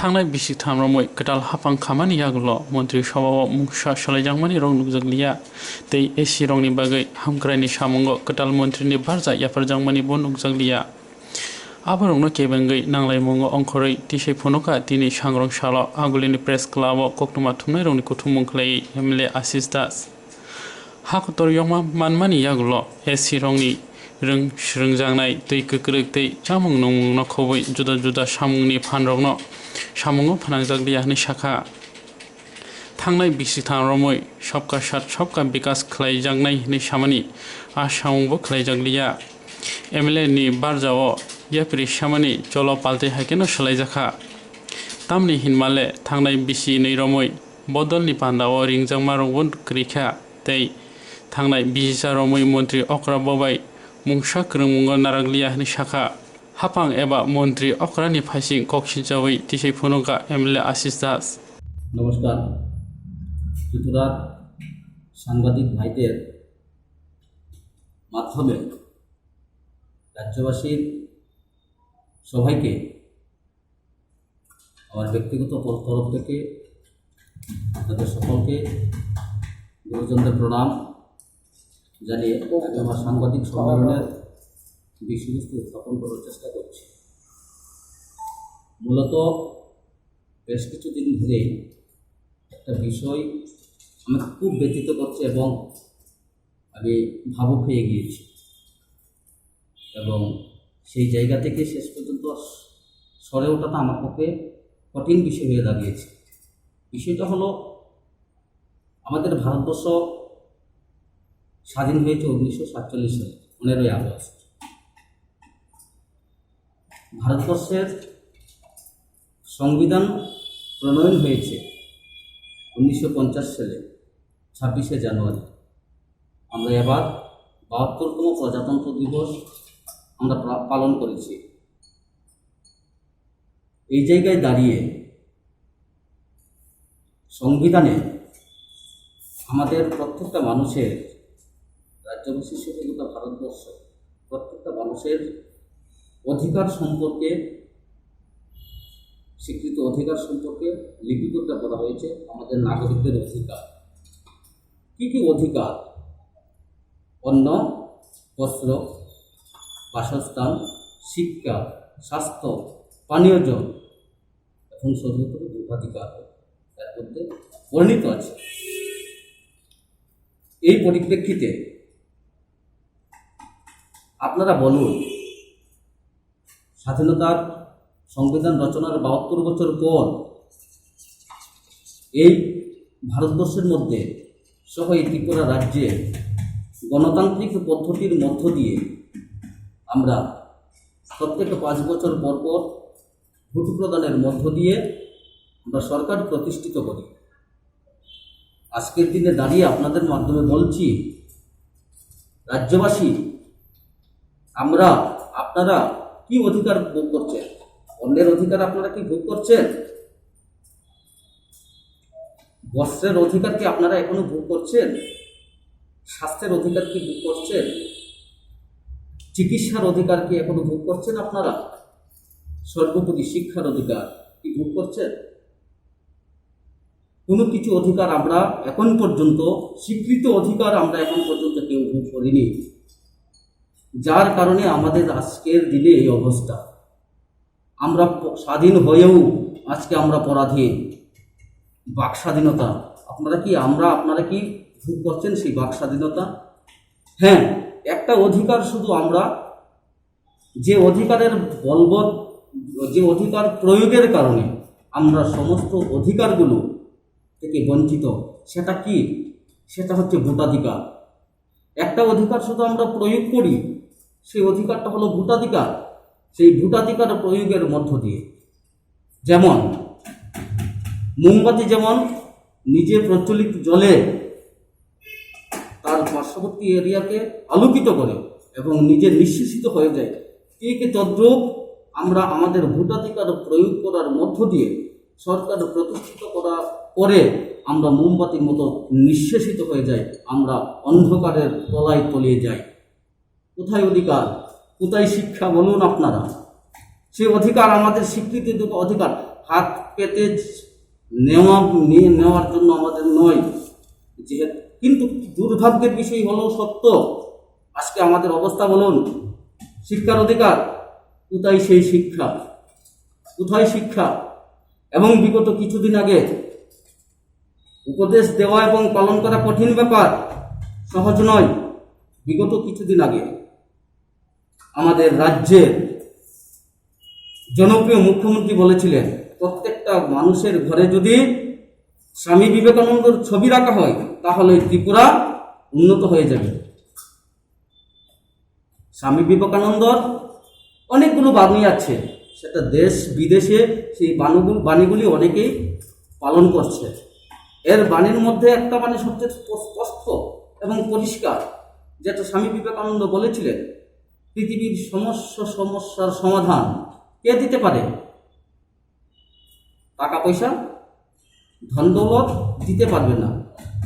thangnai bisikthamo moi ketal hapang khamani yagulo Mantri Sabha Mungsa salaijangmani rong nukjakliya tei SCrogni bagai hamkrai ni samungo ketal mantri ni barja yafarjangmani bo nukjakliya aborongno kebengai nanglaimungo ongkhorei tisai phonoka tini sangrong salo agulini press club koktuma thumnai rongni kuthumung khlai MLA Asish Das hakotor yongma manmani yagulo SCrogni rong srungjangnai tei kwkruk tei chamung nungmung no khoboi juda juda samungni phanrokno samungo phanangjakliya hini sakha thangnai bisikthamo moi सबका साथ सबका विकास खलाइजांगनाय हनि सामानि आसामबो खलाइजांगलिया MLA नि बारजाओ याप्रि सामानि चलो पाल्टे हाकेनो सलाइजाखा तामनि हिनमाले थांनाय बिसि नै रमै बदलनि पान्दाओ रिंजांमा रंबन क्रिखा तै थांनाय बिसा रमै मन्त्रि अक्रा बबाय मुंसा क्रंमुंग नारागलिया हनि साखा हापां एबा मन्त्रि अक्रानि फाइसिं koksilchakha तिसै फुनुका MLA आशिष दास। नमस्कार ত্রিপুরার সাংবাদিক ভাইদের মাধ্যমে রাজ্যবাসীর সবাইকে আমার ব্যক্তিগত তরফ থেকে আপনাদের সকলকে গুরুজনদের প্রণাম জানিয়ে আমি আমার সাংবাদিক সম্মেলনের বিষয়বস্তু উত্থাপন করার চেষ্টা করছি। মূলত বেশ কিছুদিন ধরে একটা বিষয় আমাকে খুব ব্যথিত করছে এবং আমি ভাবুক হয়ে গিয়েছি এবং সেই জায়গা থেকে শেষ পর্যন্ত সরে ওঠাটা আমার পক্ষে কঠিন বিষয় হয়ে দাঁড়িয়েছে। বিষয়টা হলো আমাদের ভারতবর্ষ স্বাধীন হয়েছে 1947 সালে 15ই আগস্ট। ভারতবর্ষের সংবিধান প্রণয়ন হয়েছে 1950 সালে 26শে জানুয়ারি। আমরা এবার 72তম প্রজাতন্ত্র দিবস আমরা পালন করেছি। এই জায়গায় দাঁড়িয়ে সংবিধানে আমাদের প্রত্যেকটা মানুষের রাজ্যবাসী সহ গোটা ভারতবর্ষ প্রত্যেকটা মানুষের অধিকার সম্পর্কে স্বীকৃত অধিকার সম্পর্কে লিপিবদ্ধ করা হয়েছে। আমাদের নাগরিকদের অধিকার কি কি অধিকার? অন্ন, বস্ত্র, বাসস্থান, শিক্ষা, স্বাস্থ্য, পানীয় জল এখন সর্বোপরি ভোটাধিকার এর মধ্যে বর্ণিত আছে। এই পরিপ্রেক্ষিতে আপনারা বলুন, স্বাধীনতার সংবিধান রচনার 72 বছর পর এই ভারতবর্ষের মধ্যে সহ এই ত্রিপুরা রাজ্যে গণতান্ত্রিক পদ্ধতির মধ্য দিয়ে আমরা প্রত্যেক 5 বছর পর পর ভোট প্রদানের মধ্য দিয়ে আমরা সরকার প্রতিষ্ঠিত করি। আজকের দিনে দাঁড়িয়ে আপনাদের মাধ্যমে বলছি, রাজ্যবাসী আপনারা কি অধিকার ভোগ করছেন? অন্যের অধিকার আপনারা কি ভোগ করছেন? বস্ত্রের অধিকার কি আপনারা এখনো ভোগ করছেন? স্বাস্থ্যের অধিকার কি ভোগ করছেন? চিকিৎসার অধিকার কি এখনো ভোগ করছেন আপনারা? সর্বোপরি শিক্ষার অধিকার কি ভোগ করছেন? কোনো কিছু অধিকার আমরা এখন পর্যন্ত স্বীকৃত অধিকার আমরা এখন পর্যন্ত কেউ ভোগ করিনি, যার কারণে আমাদের আজকের দিনে এই অবস্থা। আমরা স্বাধীন হয়েও আজকে আমরা পরাধীন। বাক স্বাধীনতা আপনারা কি ভোগ করছেন সেই বাক স্বাধীনতা? হ্যাঁ, একটা অধিকার শুধু আমরা যে অধিকারের বলবৎ যে অধিকার প্রয়োগের কারণে আমরা সমস্ত অধিকারগুলো থেকে বঞ্চিত, সেটা কি? সেটা হচ্ছে ভোটাধিকার। একটা অধিকার শুধু আমরা প্রয়োগ করি, সেই অধিকারটা হলো ভোটাধিকার। সেই ভোটাধিকার প্রয়োগের মধ্য দিয়ে যেমন মোমবাতি যেমন নিজে প্রচলিত জলে তার পার্শ্ববর্তী এরিয়াকে আলোকিত করে এবং নিজে নিঃশেষিত হয়ে যায়, ঠিক তদ্রূপ আমরা আমাদের ভোটাধিকার প্রয়োগ করার মধ্য দিয়ে সরকার প্রতিষ্ঠিত করা করে আমরা মোমবাতির মতো নিঃশেষিত হয়ে যাই, আমরা অন্ধকারের তলায় তলিয়ে যাই। কোথায় অধিকার, কোথায় শিক্ষা বলুন আপনারা? সেই অধিকার আমাদের স্বীকৃতি অধিকার হাত পেতে নেওয়ার জন্য আমাদের নয়, যেহেতু কিন্তু দুর্ভাগ্যের বিষয় হলেও সত্য, আজকে আমাদের অবস্থা বলুন, শিক্ষার অধিকার কোথায়? সেই শিক্ষা কোথায়? শিক্ষা। এবং বিগত কিছুদিন আগে উপদেশ দেওয়া এবং পালন করা কঠিন ব্যাপার, সহজ নয়। বিগত কিছুদিন আগে আমাদের রাজ্যের জনপ্রিয় মুখ্যমন্ত্রী বলেছিলেন, প্রত্যেকটা মানুষের ঘরে যদি স্বামী বিবেকানন্দর ছবি রাখা হয় তাহলে ত্রিপুরা উন্নত হয়ে যাবে। স্বামী বিবেকানন্দর অনেকগুলো বাণী আছে, সেটা দেশ বিদেশে সেই বাণীগুলি অনেকেই পালন করছে। এর বাণীর মধ্যে একটা বাণী সবচেয়ে স্পষ্ট এবং পরিষ্কার, যেটা স্বামী বিবেকানন্দ বলেছিলেন, পৃথিবীর সমস্ত সমস্যার সমাধান কে দিতে পারে? টাকা পয়সা, ধন দৌলত দিতে পারবে না,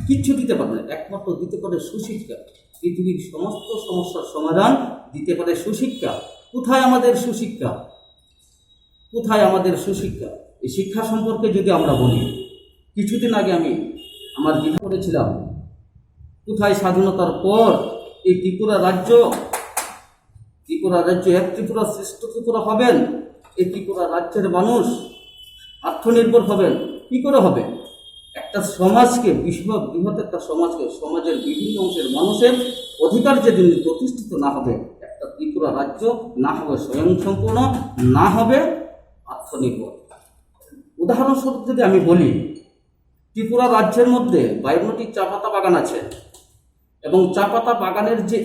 কিচ্ছু দিতে পারবে না, একমাত্র দিতে পারে সুশিক্ষা। পৃথিবীর সমস্ত সমস্যার সমাধান দিতে পারে সুশিক্ষা। কোথায় আমাদের সুশিক্ষা? কোথায় আমাদের সুশিক্ষা? এই শিক্ষা সম্পর্কে যদি আমরা বলি, কিছুদিন আগে আমি আমার বিধান করেছিলাম, কোথায় স্বাধীনতার পর এই ত্রিপুরা রাজ্য এক ত্রিপুরা শ্রেষ্ঠ ত্রিপুরা হবেন, এই ত্রিপুরা রাজ্যের মানুষ আত্মনির্ভর হবেন। কি করে হবে? একটা সমাজকে, বৃহৎ একটা সমাজকে, সমাজের বিভিন্ন অংশের মানুষের অধিকার যেদিন প্রতিষ্ঠিত না হবে, একটা ত্রিপুরা রাজ্য না হবে স্বয়ংসম্পূর্ণ, না হবে আত্মনির্ভর। উদাহরণস্বরূপ যদি আমি বলি, ত্রিপুরা রাজ্যের মধ্যে 52টি চা পাতা বাগান আছে, এবং চা পাতা বাগানের যে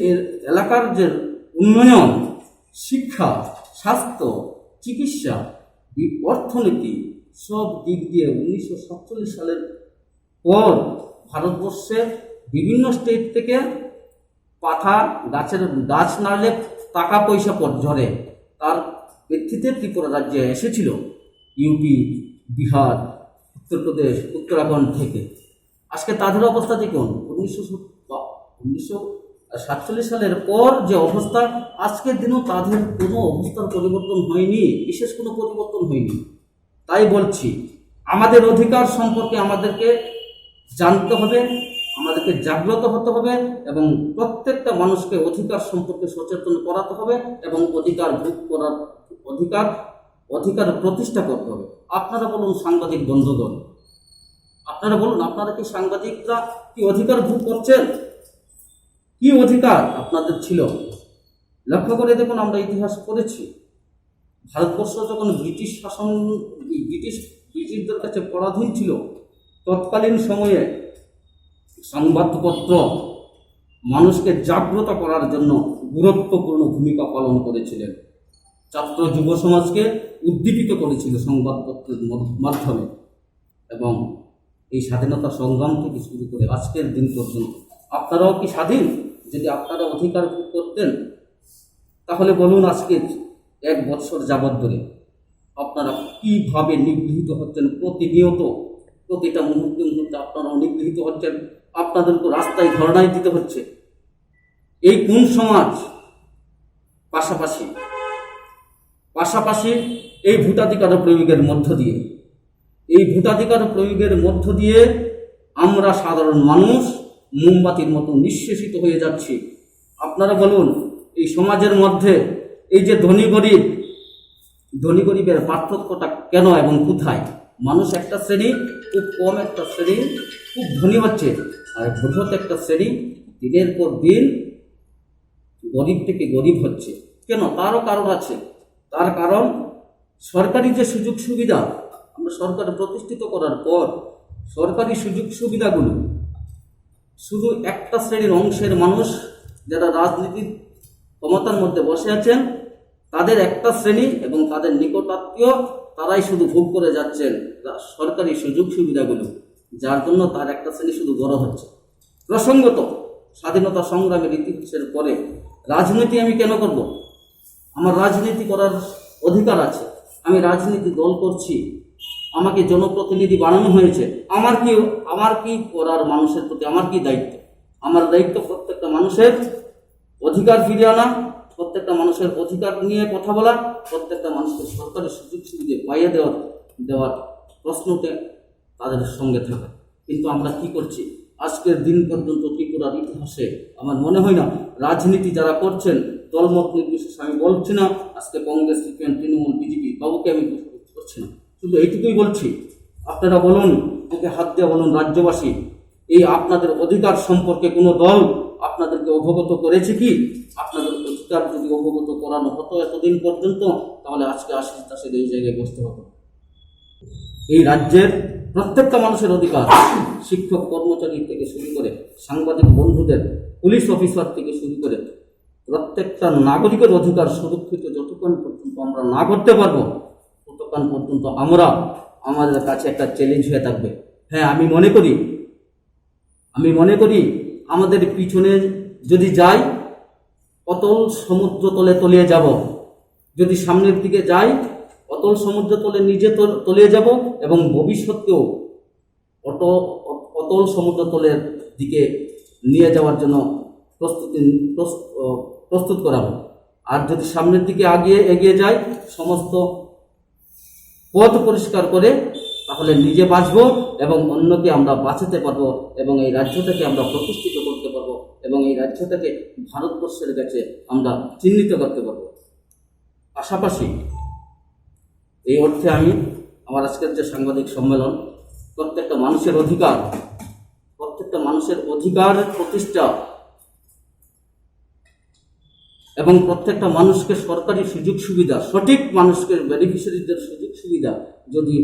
এলাকার যে উন্নয়ন, শিক্ষা, স্বাস্থ্য, চিকিৎসা, অর্থনীতি, সব দিক দিয়ে 1947 সালের পর ভারতবর্ষের বিভিন্ন স্টেট থেকে পাতা গাছ নাড়লে টাকা পয়সা ঝরে, তার ভিত্তিতে ত্রিপুরা রাজ্যে এসেছিল ইউপি, বিহার, উত্তরপ্রদেশ, উত্তরাখণ্ড থেকে। আজকে তাদের অবস্থা দেখুন, 1947 সালের পর যে অবস্থা, আজকের দিনও তাদের কোনো অবস্থার পরিবর্তন হয়নি, বিশেষ কোনো পরিবর্তন হয়নি। তাই বলছি, আমাদের অধিকার সম্পর্কে আমাদেরকে জানতে হবে, আমাদেরকে জাগ্রত হতে হবে, এবং প্রত্যেকটা মানুষকে অধিকার সম্পর্কে সচেতন করাতে হবে, এবং অধিকার ভোগ করার অধিকার প্রতিষ্ঠা করতে হবে। আপনারা বলুন, সাংবাদিক বন্ধুগণ, আপনারা বলুন, আপনারা কি সাংবাদিকরা কি অধিকার ভোগ করছেন? কি অধিকার আপনাদের ছিল? লক্ষ্য করে দেখুন, আমরা ইতিহাস পড়েছি, ভারতবর্ষ যখন ব্রিটিশদের কাছে পরাধীন ছিল, তৎকালীন সময়ে সংবাদপত্র মানুষকে জাগ্রত করার জন্য গুরুত্বপূর্ণ ভূমিকা পালন করেছিলেন। ছাত্র যুব সমাজকে উদ্দীপিত করেছিল সংবাদপত্রের মাধ্যমে, এবং এই স্বাধীনতা সংগ্রাম থেকে শুরু করে আজকের দিন পর্যন্ত আপনারাও কি স্বাধীন? যদি আপনারা অধিকার ভোগ করতেন, তাহলে বলুন, আজকে 1 বছর যাবৎ ধরে আপনারা কিভাবে নিগৃহীত হচ্ছেন? প্রতিনিয়ত, প্রতিটা মুহূর্তে আপনারা নিগৃহীত হচ্ছেন, আপনাদেরকে রাস্তায় ধর্ণায় দিতে হচ্ছে। এই কোন সমাজ? পাশাপাশি এই ভোটাধিকার প্রয়োগের মধ্য দিয়ে আমরা সাধারণ মানুষ মোমবাতির মতো নিঃশেষিত হয়ে যাচ্ছি। আপনারা বলুন, এই সমাজের মধ্যে এই যে ধনী গরিবের পার্থক্যটা কেন এবং কোথায়? মানুষ একটা শ্রেণী, খুব কম একটা শ্রেণী খুব ধনী হচ্ছে, আর বৃহৎ একটা শ্রেণী দিনের পর দিন গরিব থেকে গরিব হচ্ছে। কেন? তারও কারণ আছে। তার কারণ, সরকারি যে সুযোগ সুবিধা আমরা সরকার প্রতিষ্ঠিত করার পর, সরকারি সুযোগ সুবিধাগুলো শুধু একটা শ্রেণীর অংশের মানুষ যারা রাজনীতির ক্ষমতার মধ্যে বসে আছেন, তাদের একটা শ্রেণী এবং তাদের নিকটাত্মীয়, তারাই শুধু ভোগ করে যাচ্ছেন সরকারি সুযোগ সুবিধাগুলো, যার জন্য তার একটা শ্রেণী শুধু বড় হচ্ছে। প্রসঙ্গত, স্বাধীনতা সংগ্রামের ইতিহাসের পরে রাজনীতি আমি কেন করব? আমার রাজনীতি করার অধিকার আছে, আমি রাজনীতি দল করছি, আমাকে জনপ্রতিনিধি বানানো হয়েছে। আমার কি করার মানুষের প্রতি আমার কি দায়িত্ব? আমার দায়িত্ব প্রত্যেকটা মানুষের অধিকার ফিরিয়ে আনা, প্রত্যেকটা মানুষের অধিকার নিয়ে কথা বলা, প্রত্যেকটা মানুষকে সরকারি সুযোগ সুবিধা পাইয়ে দেওয়ার দেওয়ার প্রশ্ন ওঠে তাদের সঙ্গে থাকা। কিন্তু আমরা কি করছি আজকের দিন পর্যন্ত ত্রিপুরার ইতিহাসে? আমার মনে হয় না রাজনীতি যারা করছেন দলমত নির্বিশেষে, আমি বলছি না আজকে কংগ্রেস, সিপিএম, তৃণমূল, বিজেপি কাউকে আমি করছি না, শুধু এইটুকুই বলছি, আপনারা বলুন, ওকে হাত দিয়ে বলুন, রাজ্যবাসী এই আপনাদের অধিকার সম্পর্কে কোনো দল আপনাদেরকে অবগত করেছে কি? আপনাদের অধিকার যদি অবগত করানো হতো এতদিন পর্যন্ত, তাহলে আজকে আশিস দাসের এই জায়গায় বসতে হতো। এই রাজ্যের প্রত্যেকটা মানুষের অধিকার, শিক্ষক কর্মচারী থেকে শুরু করে সাংবাদিক বন্ধুদের, পুলিশ অফিসার থেকে শুরু করে প্রত্যেকটা নাগরিকের অধিকার সুরক্ষিত যতক্ষণ পর্যন্ত আমরা না করতে পারবো ততক্ষণ পর্যন্ত আমরা আমাদের কাছে একটা চ্যালেঞ্জ হয়ে থাকবে। হ্যাঁ, আমি মনে করি আমাদের পিছনে যদি যাই অতল সমুদ্র তলিয়ে যাব, যদি সামনের দিকে যাই অতল সমুদ্র নিজে তলিয়ে যাব, এবং ভবিষ্যতেও অতল সমুদ্র তলের দিকে নিয়ে যাওয়ার জন্য প্রস্তুত করাবো। আর যদি সামনের দিকে এগিয়ে যাই, সমস্ত পথ পরিষ্কার করে, তাহলে নিজে বাঁচবো এবং অন্যকে আমরা বাঁচাতে পারবো, এবং এই রাজ্যটাকে আমরা প্রতিষ্ঠিত করতে পারবো, এবং এই রাজ্যটাকে ভারতবর্ষের কাছে আমরা চিহ্নিত করতে পারবো। পাশাপাশি এই অর্থে আমি আমার আজকের যে সাংবাদিক সম্মেলন, প্রত্যেকটা মানুষের অধিকার প্রতিষ্ঠা এবং প্রত্যেকটা মানুষকে সরকারি সুযোগ সুবিধা, সঠিক মানুষকে বেনিফিশিয়ারিদের সুযোগ সুবিধা যদি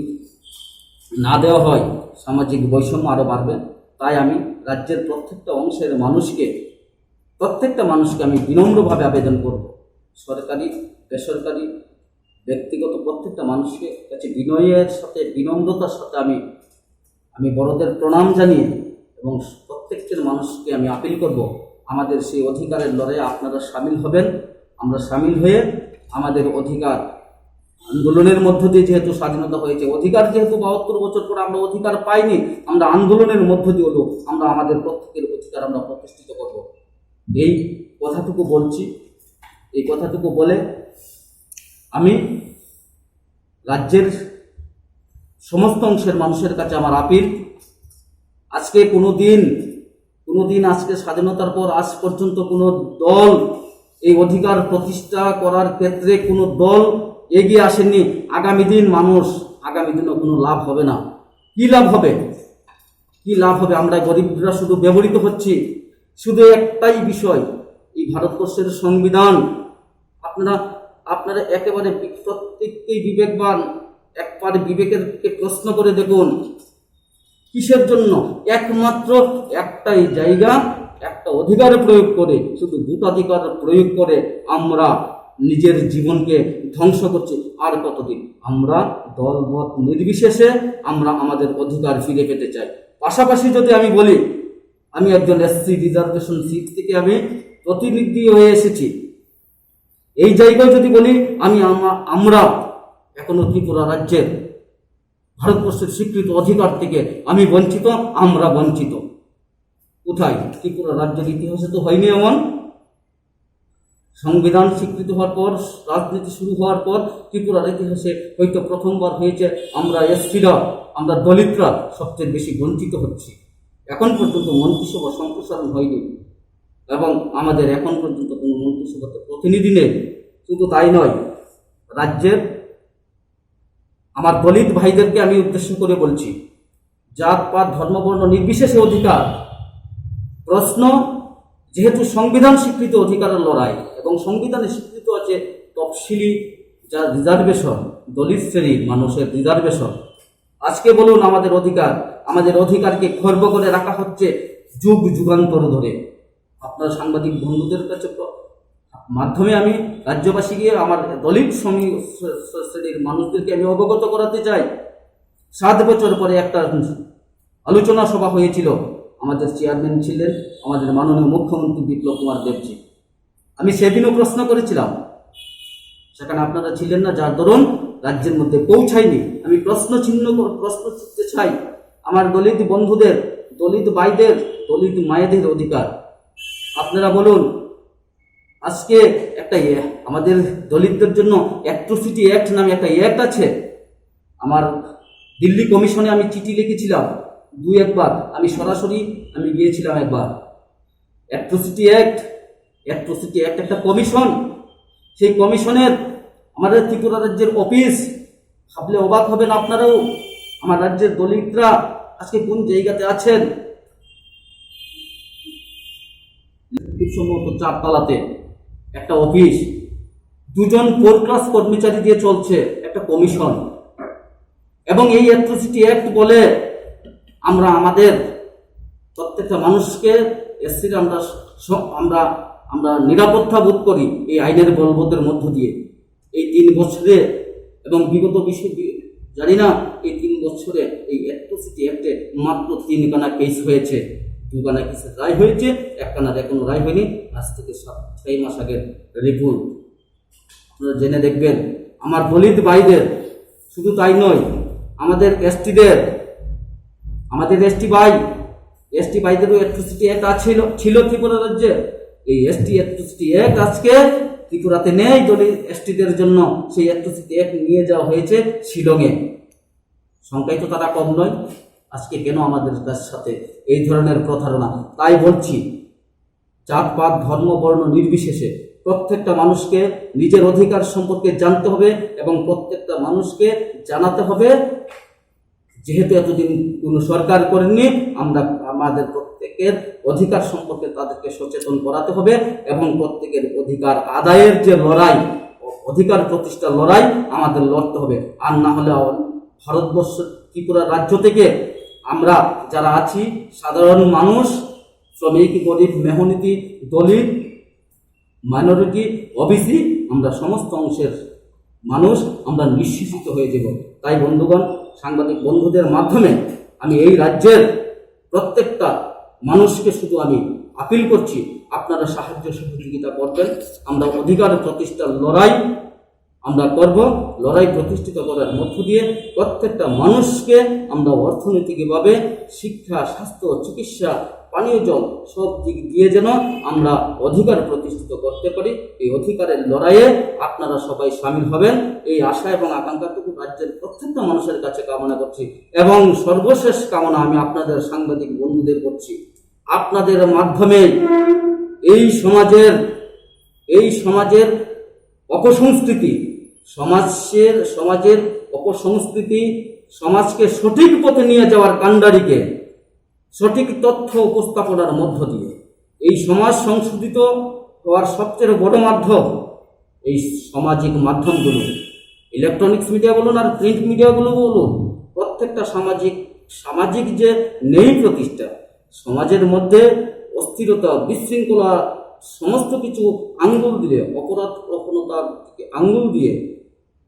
না দেওয়া হয়, সামাজিক বৈষম্য আরও বাড়বে। তাই আমি রাজ্যের প্রত্যেকটা মানুষকে আমি বিনম্রভাবে আবেদন করব, সরকারি বেসরকারি ব্যক্তিগত প্রত্যেকটা মানুষকে কাছে বিনম্রতার সাথে আমি বড়দের প্রণাম জানিয়ে এবং প্রত্যেকটা মানুষকে আমি আপিল করব, আমাদের সেই অধিকারের লড়াইয়ে আপনারা সামিল হবেন। আমরা সামিল হয়ে আমাদের অধিকার আন্দোলনের মধ্য দিয়ে যেহেতু স্বাধীনতা হয়েছে, অধিকার যেহেতু 72 বছর পরে আমরা অধিকার পাইনি, আমরা আন্দোলনের মধ্য দিয়ে হলো আমরা আমাদের প্রত্যেকের অধিকার আমরা প্রতিষ্ঠিত করব। এই কথাটুকু বলছি। এই কথাটুকু বলে আমি রাজ্যের সমস্ত অংশের মানুষের কাছে আমার আপিল, আজকে কোনো দিন আজকে স্বাধীনতার পর আজ পর্যন্ত কোনো দল এই অধিকার প্রতিষ্ঠা করার ক্ষেত্রে কোনো দল এগিয়ে আসেননি। আগামী দিনও কোনো লাভ হবে না। কি লাভ হবে? আমরা গরিবরা শুধু ব্যবহৃত হচ্ছি। শুধু একটাই বিষয়, এই ভারতবর্ষের সংবিধান, আপনারা একেবারে প্রত্যেককেই বিবেকবান, একবার বিবেকেরকে প্রশ্ন করে দেখুন, কিসের জন্য? একমাত্র একটাই জায়গা, একটা অধিকার প্রয়োগ করে, শুধু ভোটাধিকার প্রয়োগ করে আমরা নিজের জীবনকে ধ্বংস করছি। আর কতদিন? আমরা দলমত নির্বিশেষে আমরা আমাদের অধিকার ফিরে পেতে চাই। পাশাপাশি যদি আমি বলি, আমি একজন এসসি রিজার্ভেশন সিট থেকে আমি প্রতিনিধি হয়ে এসেছি। এই জায়গায় যদি বলি আমরা এখনো ত্রিপুরা রাজ্যের ভারতবর্ষের স্বীকৃত অধিকার থেকে আমি বঞ্চিত, আমরা বঞ্চিত। কোথায়? ত্রিপুরা রাজ্যের ইতিহাসে তো হয়নি এমন। সংবিধান স্বীকৃত হওয়ার পর, রাজনীতি শুরু হওয়ার পর ত্রিপুরার ইতিহাসে হয়তো প্রথমবার হয়েছে আমরা এসসিরা, আমরা দলিতরা সবচেয়ে বেশি বঞ্চিত হচ্ছি। এখন পর্যন্ত মন্ত্রিসভা সম্প্রসারণ হয়নি এবং আমাদের এখন পর্যন্ত কোনো মন্ত্রিসভাতে প্রতিনিধি নেই। শুধু তাই নয়, রাজ্যের আমার দলিত ভাইদেরকে আমি উদ্দেশ্য করে বলছি, জাতপাত ধর্মবর্ণ নির্বিশেষে অধিকার প্রশ্ন, যেহেতু সংবিধান স্বীকৃত অধিকারের লড়াই এবং সংবিধানে স্বীকৃত আছে তফসিলি যা রিজার্ভেশন, দলিত শ্রেণীর মানুষের রিজার্ভেশন। আজকে বলুন আমাদের অধিকারকে খর্ব করে রাখা হচ্ছে যুগান্তর ধরে। আপনার সাংবাদিক বন্ধুদের কাছে মাধ্যমে আমি রাজ্যবাসীকে, আমার দলিত শ্রেণীর মানুষদেরকে আমি অবগত করাতে চাই। 7 বছর পরে একটা আলোচনা সভা হয়েছিল, আমাদের চেয়ারম্যান ছিলেন আমাদের মাননীয় মুখ্যমন্ত্রী বিপ্লব কুমার দেবজি। আমি সেদিনও প্রশ্ন করেছিলাম, সেখানে আপনারা ছিলেন না, যার দরুন রাজ্যের মধ্যে পৌঁছায়নি। আমি প্রশ্ন করতে চাই, আমার দলিত বন্ধুদের, দলিত ভাইদের, দলিত মায়েদের অধিকার আপনারা বলুন। আজকে একটা আমাদের দলিতদের জন্য অ্যাট্রোসিটি অ্যাক্ট নামে একটা অ্যাক্ট আছে। আমার দিল্লি কমিশনে আমি চিঠি লিখেছিলাম একবার, আমি সরাসরি গিয়েছিলাম একবার। অ্যাট্রোসিটি অ্যাক্ট একটা কমিশন, সেই কমিশনের আমাদের ত্রিপুরা রাজ্যের অফিস, ভাবলে অবাক হবেন আপনারাও, আমার রাজ্যের দলিতরা আজকে কোন জায়গাতে আছেন। সম্ভবত 4 তলাতে একটা অফিস, 2জন 4 ক্লাস কর্মচারী দিয়ে চলছে একটা কমিশন। এবং এই অ্যাট্রোসিটি অ্যাক্ট বলে আমরা আমাদের প্রত্যেকটা মানুষকে এসসির আমরা আমরা নিরাপত্তা বোধ করি এই আইনের বলবতের মধ্য দিয়ে। এই 3 বছরে এবং বিগত জানি না, এই 3 বছরে এই অ্যাট্রোসিটি অ্যাক্টে মাত্র 3খানা কেস হয়েছে, 2খানা কেসের রায় হয়েছে, 1খানার এখনো রায় হয়নি। আজ থেকে 6 মাস আগের রিপোর্ট আপনারা জেনে দেখবেন। আমার দলিত ভাইদের, শুধু তাই নয়, আমাদের এসটিদের, আমাদের এসটি ভাইদেরও অ্যাট্রোসিটি অ্যাক্ট ছিল ত্রিপুরা রাজ্যে। এই অ্যাট্রোসিটি অ্যাক্ট আজকে ত্রিপুরাতে নেই, দলিত এসটিদের জন্য সেই অ্যাট্রোসিটি অ্যাক্ট নিয়ে যাওয়া হয়েছে শিলংয়ে। সংখ্যায় তো তারা কম নয়। আজকে কেন আমাদের সাথে এই ধরনের প্রতারণা? তাই বলছি, জাতপাত ধর্ম বর্ণ নির্বিশেষে প্রত্যেকটা মানুষকে নিজের অধিকার সম্পর্কে জানতে হবে এবং প্রত্যেকটা মানুষকে জানাতে হবে। যেহেতু এতদিন কোনো সরকার করেননি, আমরা আমাদের প্রত্যেকের অধিকার সম্পর্কে তাদেরকে সচেতন করাতে হবে এবং প্রত্যেকের অধিকার আদায়ের যে লড়াই, অধিকার প্রতিষ্ঠার লড়াই আমাদের লড়তে হবে। আর না হলে ভারতবর্ষ ত্রিপুরা রাজ্য থেকে আমরা যারা আছি, সাধারণ মানুষ, শ্রমিক, গরিব, মেহনতি, দলিত, মাইনরিটি, ওবিসি, আমরা সমস্ত অংশের মানুষ আমরা নিঃশেষিত হয়ে যাব। তাই বন্ধুগণ, সাংবাদিক বন্ধুদের মাধ্যমে আমি এই রাজ্যের প্রত্যেকটা মানুষকে শুধু আমি আপিল করছি, আপনারা সাহায্য সহযোগিতা করবেন। আমরা অধিকার প্রতিষ্ঠার লড়াই আমরা করব। লড়াই প্রতিষ্ঠিত করার মধ্য দিয়ে প্রত্যেকটা মানুষকে আমরা অর্থনৈতিকভাবে শিক্ষা, স্বাস্থ্য, চিকিৎসা, পানীয় জল সব দিক দিয়ে যেন আমরা অধিকার প্রতিষ্ঠিত করতে পারি। এই অধিকারের লড়াইয়ে আপনারা সবাই সামিল হবেন, এই আশা এবং আকাঙ্ক্ষাটুকু রাজ্যের প্রত্যেকটা মানুষের কাছে কামনা করছি। এবং সর্বশেষ কামনা আমি আপনাদের সাংবাদিক বন্ধুদের করছি, আপনাদের মাধ্যমে এই সমাজের অপসংস্কৃতি, সমাজের অপসংস্কৃতি, সমাজকে সঠিক পথে নিয়ে যাওয়ার কাণ্ডারিকে সঠিক তথ্য উপস্থাপনার মধ্য দিয়ে এই সমাজ সংশোধিত হওয়ার সবচেয়ে বড় মাধ্যম এই সামাজিক মাধ্যমগুলো, ইলেকট্রনিক্স মিডিয়া বলুন আর প্রিন্ট মিডিয়াগুলো বলুন, প্রত্যেকটা সামাজিক যে নেই প্রতিষ্ঠা, সমাজের মধ্যে অস্থিরতা, বিশৃঙ্খলা, সমস্ত কিছু আঙ্গুল দিয়ে, অপরাধ প্রবণতার দিকে আঙ্গুল দিয়ে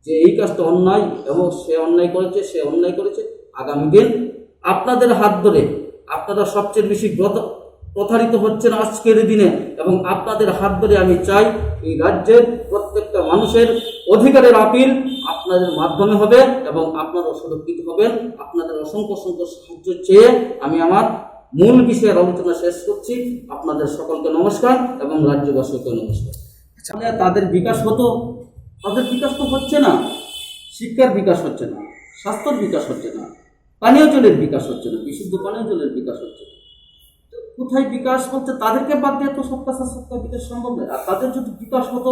যে এই কাজটা অন্যায় এবং সে অন্যায় করেছে, আগামী দিন আপনাদের হাত ধরে আপনারা সবচেয়ে বেশি প্রতারিত হচ্ছেন আজকের দিনে, এবং আপনাদের হাত ধরে আমি চাই এই রাজ্যের প্রত্যেকটা মানুষের অধিকারের আপিল আপনাদের মাধ্যমে হবে এবং আপনারা সুরক্ষিত হবেন। আপনাদের অসংখ্য সাহায্য চেয়ে আমি আমার মূল বিষয়ের আলোচনা শেষ করছি। আপনাদের সকলকে নমস্কার এবং রাজ্যবাসীকে নমস্কার। তাদের বিকাশ তো হচ্ছে না, শিক্ষার বিকাশ হচ্ছে না, স্বাস্থ্যের বিকাশ হচ্ছে না, পানীয় জলের বিকাশ হচ্ছে না, বিশুদ্ধ পানীয় জলের বিকাশ হচ্ছে না। কোথায় বিকাশ হচ্ছে? তাদেরকে বাদ দিয়ে তো সবটা বিকাশ সম্ভব নয়। আর তাদের যদি বিকাশ হতো,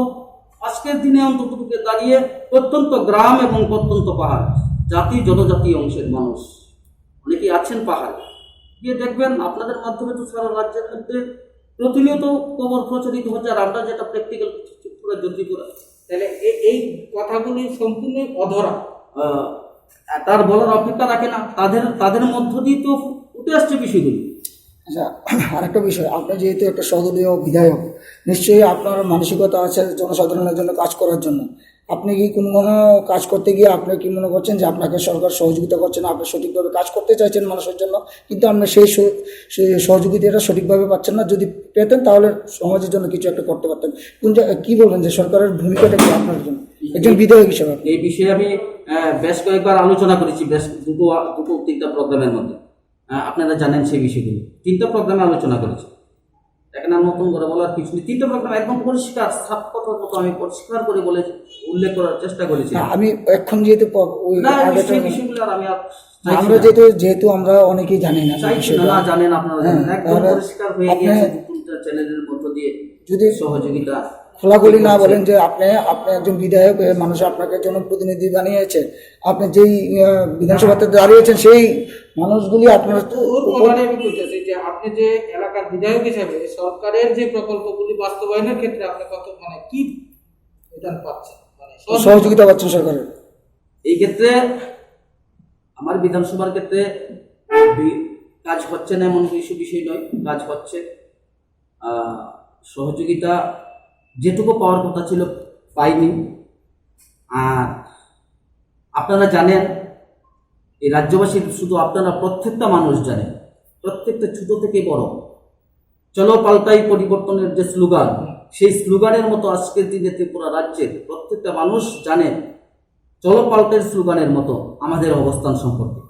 আজকের দিনে অন্তত দাঁড়িয়ে প্রত্যন্ত গ্রাম এবং প্রত্যন্ত পাহাড়, জাতি জনজাতি অংশের মানুষ অনেকেই আছেন পাহাড়ে, গিয়ে দেখবেন আপনাদের মাধ্যমে তো সারা রাজ্যের মধ্যে প্রতিনিয়ত খবর প্রচারিত হচ্ছে। আর আমরা যেটা প্র্যাকটিক্যাল যদি করে, তাহলে এই কথাগুলি সম্পূর্ণ অধরা, তার বলার অপেক্ষা রাখে না। তাদের মধ্য দিয়ে তো উঠে আসছে বিষয়গুলি। আচ্ছা, আরেকটা বিষয়, আপনি যেহেতু একটা সদলীয় বিধায়ক, নিশ্চয়ই আপনার মানসিকতা আছে জনসাধারণের জন্য কাজ করার জন্য। আপনি কি কোনো কাজ করতে গিয়ে আপনি কি মনে করছেন যে আপনাকে সরকার সহযোগিতা করছে না, আপনি সঠিকভাবে কাজ করতে চাইছেন মানুষের জন্য, কিন্তু আপনি সেই সহযোগিতাটা সঠিকভাবে পাচ্ছেন না? যদি পেতেন তাহলে সমাজের জন্য কিছু একটা করতে পারতেন। কি বলবেন যে সরকারের ভূমিকাটা কি আপনার জন্য একজন বিধায়ক হিসেবে? এই বিষয়ে আমি বেশ কয়েকবার আলোচনা করেছি, বেশ তিনটা প্রোগ্রামের মধ্যে। আপনারা জানেন সেই বিষয়গুলো, 3টা প্রোগ্রামে আলোচনা করেছি। এখানে আর নতুন করে বলার কিছু নেই। 3টা প্রোগ্রাম একদম পরিষ্কার সাফ কথার মতো আমি পরিষ্কার করে বলে উল্লেখ করার চেষ্টা করেছি। আমি এখন যেহেতু ওই না আগেটা- সেই বিষয়গুলো আর আমি আর চাইছি আমরা না। যেহেতু আমরা অনেকেই জানি না চাইছি না, না জানেন আপনারা জানেন, একদম তাহলে পরিষ্কার হয়ে আপনি গিয়েছে 2টা চ্যানেলের মধ্য দিয়ে যদি সহযোগিতা খোলাখুলি না বলেন যে আপনি একজন বিধায়ক হয়ে মানুষ আপনাকে জনপ্রতিনিধি বানিয়েছে, আপনি যেই বিধানসভাতে দাঁড়িয়েছেন সেই মানুষগুলি আপনার ওর কথাটাই আমি বলতেছি যে আপনি যে এলাকার বিধায়ক হিসেবে সরকারের যে প্রকল্পগুলি বাস্তবায়নের ক্ষেত্রে আপনি কত মানে কি প্রদান পাচ্ছেন, মানে সহযোগিতা পাচ্ছেন সরকারের। এই ক্ষেত্রে আমার বিধানসভার ক্ষেত্রে কাজ হচ্ছে না এমন কিছু বিষয় নয়, কাজ হচ্ছে। সহযোগিতা যেটুকু পাওয়ার কথা ছিল পাইনি। আর আপনারা জানেন, এই রাজ্যবাসীর শুধু আপনারা প্রত্যেকটা মানুষ জানেন, প্রত্যেকটা ছোট থেকে বড়, চলো পাল্টাই পরিবর্তনের যে স্লোগান, সেই স্লোগানের মতো আজকের দিনে ত্রিপুরা রাজ্যের প্রত্যেকটা মানুষ জানে চলো পাল্টের স্লোগানের মতো আমাদের অবস্থান সম্পর্কে।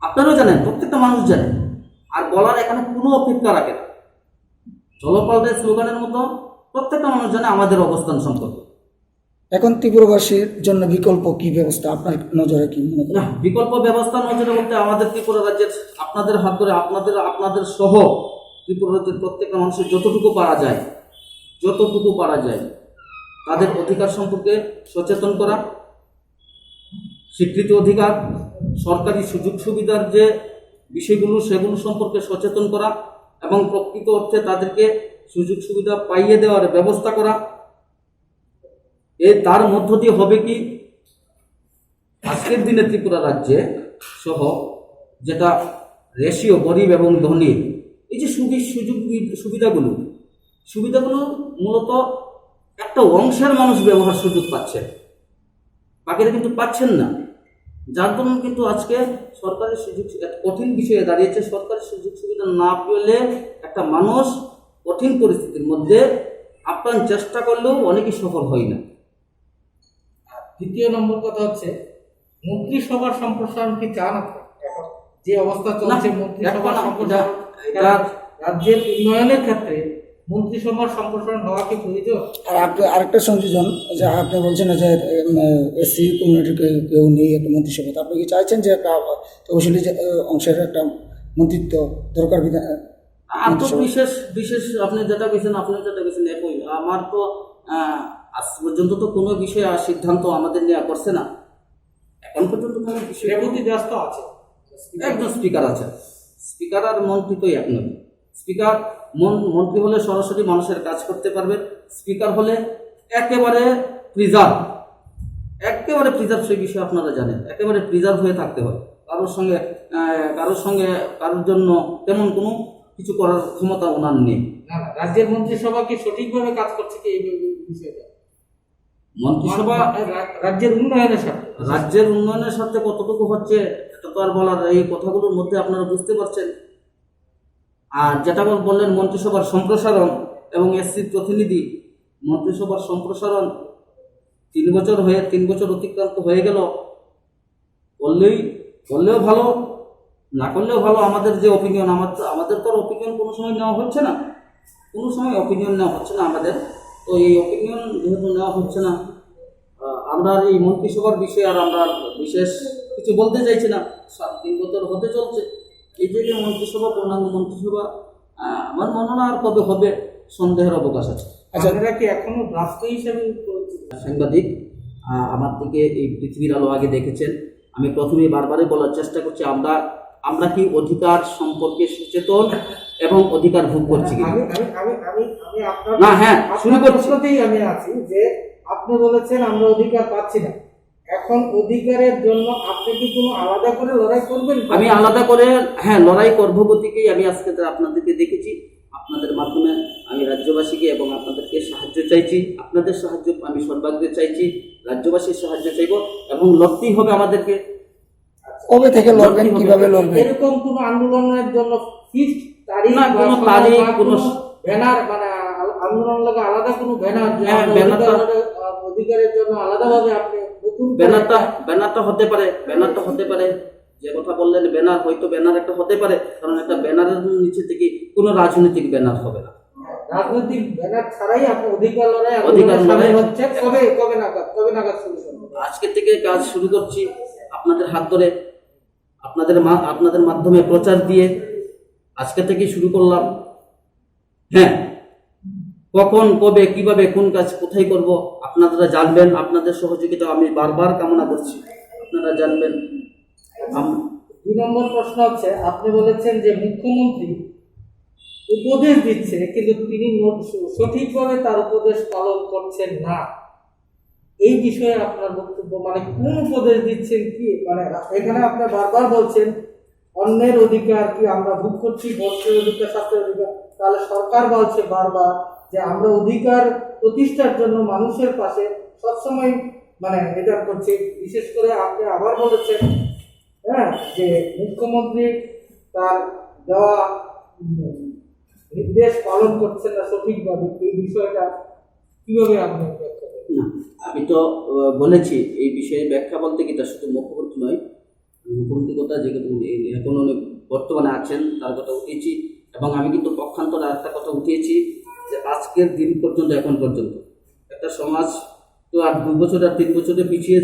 আপনারাও জানেন, প্রত্যেকটা মানুষ জানেন, আর বলার এখানে কোনো অপেক্ষা রাখে না। চলো পাল্টের স্লোগানের মতো প্রত্যেকটা মানুষ জানে আমাদের অবস্থান সম্পর্কে। এখন ত্রিপুরাবাসীর জন্য বিকল্প কি ব্যবস্থা আপনার নজরে কি মনে করেন? না, বিকল্প ব্যবস্থা নজরে বলতে আমাদের ত্রিপুরা রাজ্যের আপনাদের হাত ধরে আপনাদের সহ ত্রিপুরা রাজ্যের প্রত্যেকটা মানুষের যতটুকু পারা যায় তাদের অধিকার সম্পর্কে সচেতন করা, স্বীকৃত অধিকার, সরকারি সুযোগ সুবিধার যে বিষয়গুলো সেগুলো সম্পর্কে সচেতন করা এবং প্রকৃত অর্থে তাদেরকে সুযোগ সুবিধা পাইয়ে দেওয়ার ব্যবস্থা করা। তার মধ্য দিয়ে হবে কি, আজকের দিনে ত্রিপুরা রাজ্যে সহ যেটা রেশিও গরিব এবং ধনী, এই যে সুবিধাগুলো মূলত একটা অংশের মানুষ ব্যবহার সুযোগ পাচ্ছে, বাকিরা কিন্তু পাচ্ছেন না। যার জন্য কিন্তু আজকে সরকারি সুযোগ কঠিন বিষয়ে দাঁড়িয়েছে। সরকারি সুযোগ সুবিধা না পেলে একটা মানুষ কঠিন পরিস্থিতির মধ্যে আপ্রাণ চেষ্টা করলেও অনেকেই সফল হয় না। দ্বিতীয় নম্বর কথা হচ্ছে মন্ত্রিসভার সম্প্রসারণ কি চান আপনি? এখন যে অবস্থা চলছে মন্ত্রিসভার সম্প্রসারণ, রাজ্যের উন্নয়নের ক্ষেত্রে মন্ত্রিসভার সম্প্রসারণ হওয়া কি প্রয়োজন? আর আপনি আরেকটা সংযোজন যে আপনি বলছেন যে এসসি কমিউনিটির কেউ নেই একটা মন্ত্রিসভা, আপনি কি চাইছেন যে একটা তহসিলি অংশের একটা মন্ত্রিত্ব দরকার? আর তো বিশেষ আপনি যেটা গেছেন একই। আমার তো আজ পর্যন্ত তো কোনো বিষয়ে সিদ্ধান্ত আমাদের নেওয়া করছে না, এখন পর্যন্ত কোনো বিষয় ব্যস্ত আছে, একজন স্পিকার আছে। স্পিকার আর মন্ত্রী তো এক নয়। স্পিকার মন্ত্রী হলে সরাসরি মানুষের কাজ করতে পারবে, স্পিকার হলে একেবারে প্রিজার্ভ, সেই বিষয়ে আপনারা জানেন, একেবারে প্রিজার্ভ হয়ে থাকতে হয়। কারোর জন্য তেমন কোনো কিছু করার ক্ষমতা ওনার নেই। না, রাজ্যের মন্ত্রিসভা কি সঠিকভাবে কাজ করছে কি এই বিষয়টা? মন্ত্রিসভা রাজ্যের উন্নয়নের সাথে কতটুকু হচ্ছে এটা তো আর বলার, এই কথাগুলোর মধ্যে আপনারা বুঝতে পারছেন। আর যেটা বললেন মন্ত্রিসভার সম্প্রসারণ এবং এসসির প্রতিনিধি, মন্ত্রিসভার সম্প্রসারণ 3 বছর অতিক্রান্ত হয়ে গেল, করলেও ভালো, না করলেও ভালো। আমাদের যে অপিনিয়ন, আমাদের তো অপিনিয়ন কোনো সময় নেওয়া হচ্ছে না, আমাদের তো এই অপিনিয়ন যেহেতু নেওয়া হচ্ছে না, আমরা এই মন্ত্রিসভার বিষয়ে আর আমরা বিশেষ কিছু বলতে চাইছি না। 3 বছর হতে চলছে, এই যে পূর্ণাঙ্গ মন্ত্রিসভা আমার মনে হয় আর কবে হবে সন্দেহের অবকাশ আছে। আপনারা কি এখনো রাষ্ট্র হিসেবে সাংবাদিক আমার থেকে এই পৃথিবীর আলো আগে দেখেছেন, আমি প্রথমেই বারবারই বলার চেষ্টা করছি, আমরা কি অধিকার সম্পর্কে সচেতন এবং অধিকার ভোগ করছি কিনা? না, হ্যাঁ, শুরু করতেই আমি আছি যে আপনি বলেছেন আমরা অধিকার পাচ্ছি না, এখন অধিকারের জন্য আপনি কি কোনো আলাদা করে লড়াই করবেন? আমি আলাদা করে লড়াই করব গতিকেই আমি আজকে আপনাদেরকে দেখেছি। আপনাদের মাধ্যমে আমি রাজ্যবাসীকে এবং আপনাদেরকে সাহায্য চাইছি, আপনাদের সাহায্য আমি সর্বাগ্রে চাইছি, রাজ্যবাসীর সাহায্য চাইব এবং লড়তেই হবে আমাদেরকে। কবে থেকে লড়বেন, কিভাবে লড়বেন? এরকম কোনো আন্দোলনের জন্য ফিক্সড তারিখ না, কোনো তারিখ, কোনো ব্যানার, মানে আন্দোলন লাগে আলাদা কোনো ব্যানার, অধিকারের জন্য আলাদাভাবে আপনি ব্যানারটা হতে পারে যে কথা বললেন ব্যানার, হয়তো ব্যানার একটা হতে পারে, কারণ একটা ব্যানারের নিচে থেকে কোনো রাজনৈতিক ব্যানার হবে না। রাজনৈতিক ব্যানার ছাড়াই আপনি অধিকার লড়াই হচ্ছে কবে নাগাদ শুরু করবেন? আজকে থেকে কাজ শুরু করছি, আপনাদের হাত ধরে, আপনাদের মাধ্যমে প্রচার দিয়ে আজকে থেকে শুরু করলাম। হ্যাঁ, কখন, কবে, কিভাবে, কোন কাজ কোথায় করব আপনারা জানবেন। আপনাদের সহযোগিতা আমি বারবার কামনা করছি, আপনারা জানবেন। 2 নম্বর প্রশ্ন হচ্ছে, আপনি বলেছেন যে মুখ্যমন্ত্রী উপদেশ দিচ্ছে কিন্তু তিনি সঠিকভাবে তার উপদেশ পালন করছেন না। এই বিষয়ে আপনার বক্তব্য, মানে কোন উপদেশ দিচ্ছেন কি? মানে এখানে আপনি বারবার বলছেন অন্যের অধিকার কি আমরা ভোগ করছি, বস্ত্রের অধিকার, স্বাস্থ্যের অধিকার। তাহলে সরকার বলছে বারবার যে আমরা অধিকার প্রতিষ্ঠার জন্য মানুষের পাশে সবসময় মানে এটা করছি। বিশেষ করে আপনি আবার বলেছেন হ্যাঁ যে মুখ্যমন্ত্রী তার দেওয়া নির্দেশ পালন করছেন না সঠিকভাবে। এই বিষয়টা কিভাবে আপনি ব্যাখ্যা করবেন? আমি তো বলেছি এই বিষয়ে ব্যাখ্যা বলতে কি, তা শুধু মুখ্যমন্ত্রী নয়, মুখ্যমন্ত্রীর কথা যে এখন উনি বর্তমানে আছেন তার কথা উঠিয়েছি, এবং আমি কিন্তু পক্ষান্তরে আরেকটা কথা উঠিয়েছি যে আজকের দিন পর্যন্ত, এখন পর্যন্ত একটা সমাজ তো আর 2 বছর আর 3 বছরে পিছিয়ে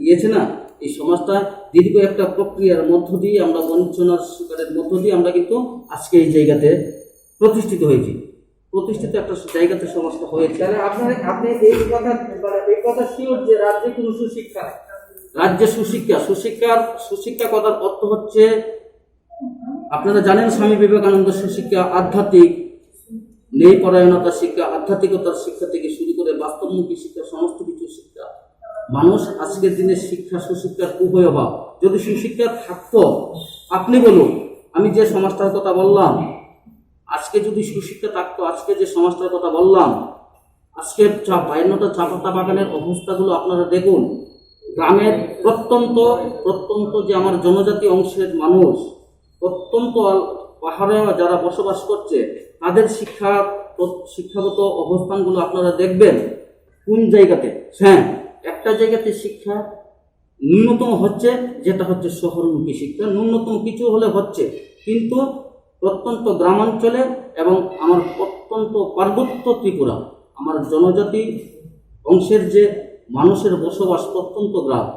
গিয়েছে না। এই সমাজটা দীর্ঘ একটা প্রক্রিয়ার মধ্য দিয়ে, আমরা বঞ্চনার শিকারের মধ্য দিয়ে আমরা কিন্তু আজকে এই জায়গাতে প্রতিষ্ঠিত হয়েছি, প্রতিষ্ঠিত একটা জায়গাতে সমাজটা হয়েছে। তাহলে আপনি এই কথা শিওর যে রাজ্যে কোনো সুশিক্ষা নেই? রাজ্যে সুশিক্ষা কথার অর্থ হচ্ছে, আপনারা জানেন স্বামী বিবেকানন্দ সুশিক্ষা আধ্যাত্মিক, নেই পরায়ণতার শিক্ষা, আধ্যাত্মিকতার শিক্ষা থেকে শুরু করে বাস্তবমুখী শিক্ষা, সমস্ত কিছু শিক্ষা। মানুষ আজকের দিনে সুশিক্ষার খুবই অভাব। যদি সুশিক্ষা থাকতো, আপনি বলুন, আমি যে সমাজটার কথা বললাম, আজকে যদি সুশিক্ষা থাকতো, আজকে যে সমাজটার কথা বললাম, আজকের 52টা চা পাতা বাগানের অবস্থাগুলো আপনারা দেখুন। গ্রামের প্রত্যন্ত যে আমার জনজাতি অংশের মানুষ, প্রত্যন্ত পাহাড়ে যারা বসবাস করছে, তাদের শিক্ষাগত অবস্থানগুলো আপনারা দেখবেন কোন জায়গাতে। হ্যাঁ, একটা জায়গাতে শিক্ষা ন্যূনতম হচ্ছে, যেটা হচ্ছে শহরমুখী শিক্ষা, ন্যূনতম কিছু হলে হচ্ছে, কিন্তু প্রত্যন্ত গ্রামাঞ্চলে এবং আমার প্রত্যন্ত পার্বত্য ত্রিপুরা, আমার জনজাতি অংশের যে মানুষের বসবাস, প্রত্যন্ত গ্রাম,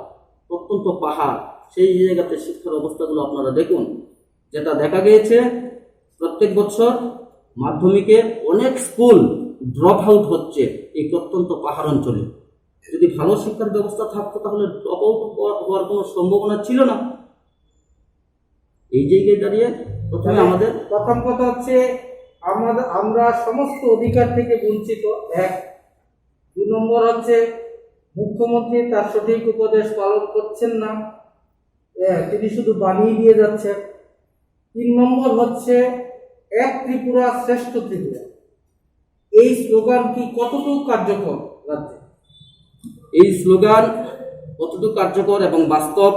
প্রত্যন্ত পাহাড়, সেই জায়গাতে শিক্ষার অবস্থাগুলো আপনারা দেখুন। যেটা দেখা গিয়েছে, প্রত্যেক বছর মাধ্যমিকে অনেক স্কুল ড্রপ আউট হচ্ছে এই প্রত্যন্ত পাহাড় অঞ্চলে। যদি ভালো শিক্ষার ব্যবস্থা থাকতো তাহলে ড্রপ আউট হওয়ার কোনো সম্ভাবনা ছিল না। এই জায়গায় দাঁড়িয়ে প্রথমে আমাদের প্রথম কথা হচ্ছে আমরা সমস্ত অধিকার থেকে বঞ্চিত, 1। 2 নম্বর হচ্ছে মুখ্যমন্ত্রী তার সঠিক উপদেশ পালন করছেন না, তিনি শুধু বানিয়ে দিয়ে যাচ্ছেন। 3 নম্বর হচ্ছে এক ত্রিপুরা শ্রেষ্ঠ ত্রিপুরা। এই স্লোগান কি কতটুকু কার্যকর রাজ্যে? এই স্লোগান কতটুকু কার্যকর এবং বাস্তব